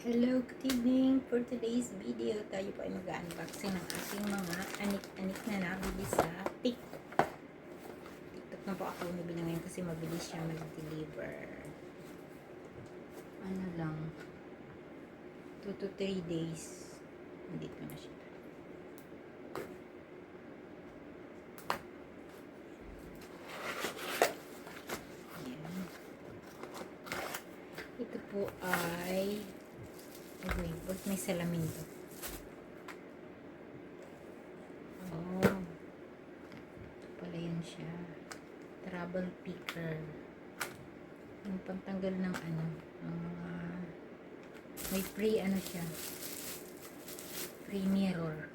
Hello, good evening. For today's video, tayo po ay mag-unboxing ng ating mga anik-anik na nabili sa TikTok. TikTok na po ako nabili ngayon kasi mabilis siya mag-deliver. Ano lang, 2 to 3 days. Nandito na siya. Ayan. Ito po ay wait, may salamin to. Oh, ito pala yun siya. Travel picker. Yung pantanggal ng ano, may free ano siya. Free mirror.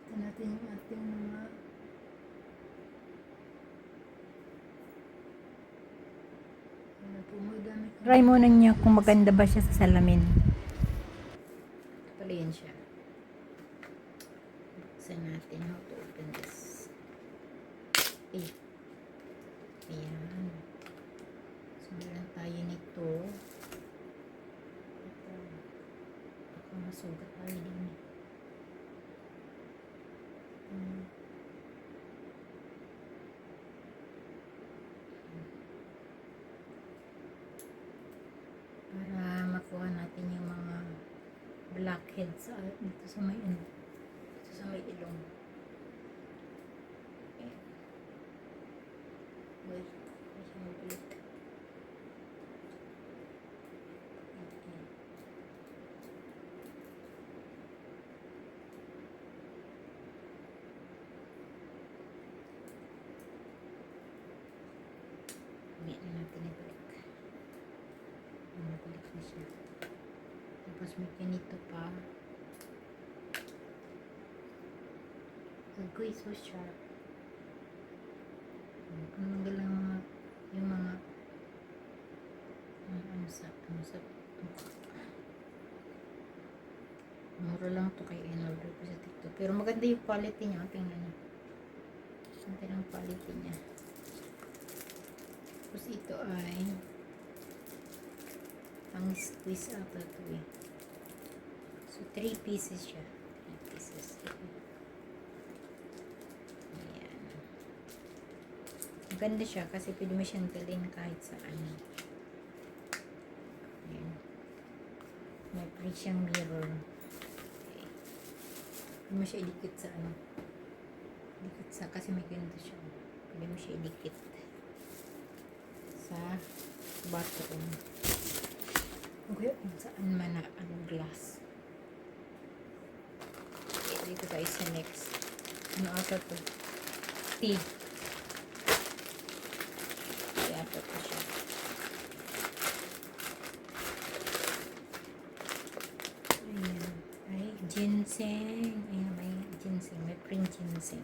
Ito natin yung ating mga try muna niya kung maganda ba siya sa salamin. Ito pala yun siya. Buksan natin how to open this. Ayan. So, meron tayo nito. Ito. Baka masugat tayo din. Para makuha natin yung mga blackheads dito sa may dito sa may ilong. Okay. Wait, may siya mabulit. Hindi na natin ibalik. Nabalik na siya. Tapos may ganito pa. Agoy, so sharp. Pananggal ang mga yung mga ano sa mura lang to kay in-order ko sa TikTok. Pero maganda yung quality niya. Tingnan niyo. Maganda ang quality niya. Tapos ito ay pang squeeze ata to eh. So 3 pieces siya. 3 pieces. Ayan. Maganda siya kasi pwede mo siyang dalhin kahit saan. Ayan. May free siyang mirror. Okay. Pwede mo siya idikit sa ano. Idikit sa, kasi may ganito siya. Pwede mo siya idikit sa bathroom. Okay, kung saan man na ang glass. Okay, dito tayo sa next. Ano ata to? Tea. Kaya ata to siya. Ayan. Ay, ginseng. Ayan, may ginseng. May print ginseng.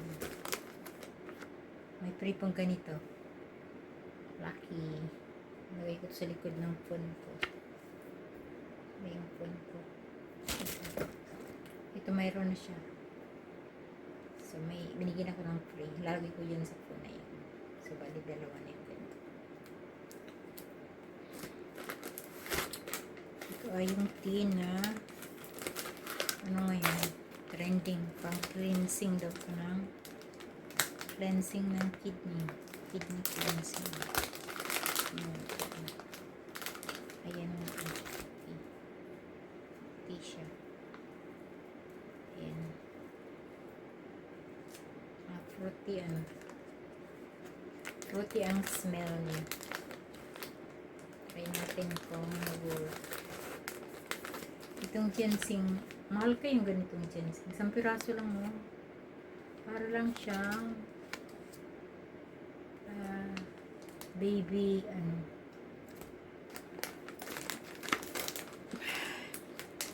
May free pang ganito. Lucky. Lagay ko sa likod ng phone ko. May yung phone ko. Ito mayroon na siya. So may binigyan ako ng free. Lagay ko yun sa phone na yun. So bali dalawa na yung ganito. Ito ay yung tea na ano ngayon? Trending. Pang cleansing daw ko ng cleansing ng kidney. Kidney cleansing. Ayan ang tea siya. Ayan. Fruity ano. Fruity ang smell niya. Try natin kung mag-work. Itong ginseng, mahal kayong ganitong ginseng. 1 piraso lang mo. Para lang siyang baby ano.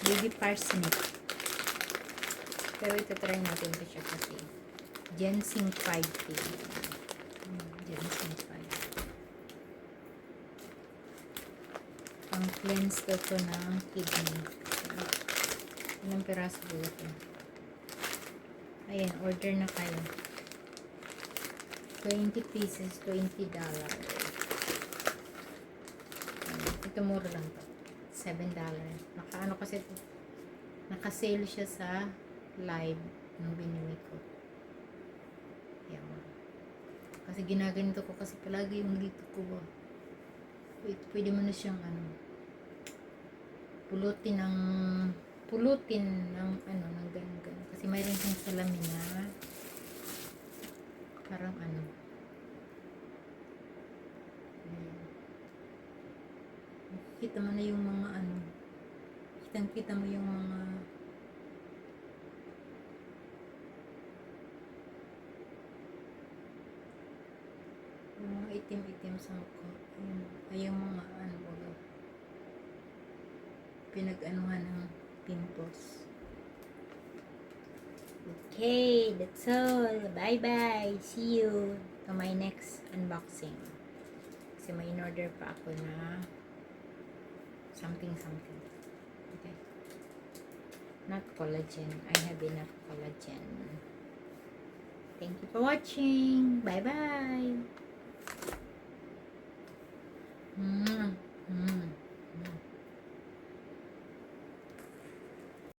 Baby parsnip. Pero ito try natin ito siya kasi ginseng 5 tea. Ginseng 5. Pang cleanse ko ito ng kidney. Ilang piraso po ito. Ayan, order na kayo. 20 pieces, $20. Ito mura lang to. $7. Naka-ano kasi ito. Naka-sale siya sa live nung binili ko. Yan. Kasi ginaganito ko kasi palagi yung dito ko ba. Pwede mo na siyang pulutin ng ng ganun. Kasi mayroon siyang salamin na parang kita mo na yung mga kita mo yung mga itim-itim sa mukha. Ay yung mga baga pinag-anuhan ng pimples. Okay, that's all. Bye-bye. See you to my next unboxing. Kasi may in-order pa ako na something. Okay. Not collagen. I have enough collagen. Thank you for watching. Bye-bye.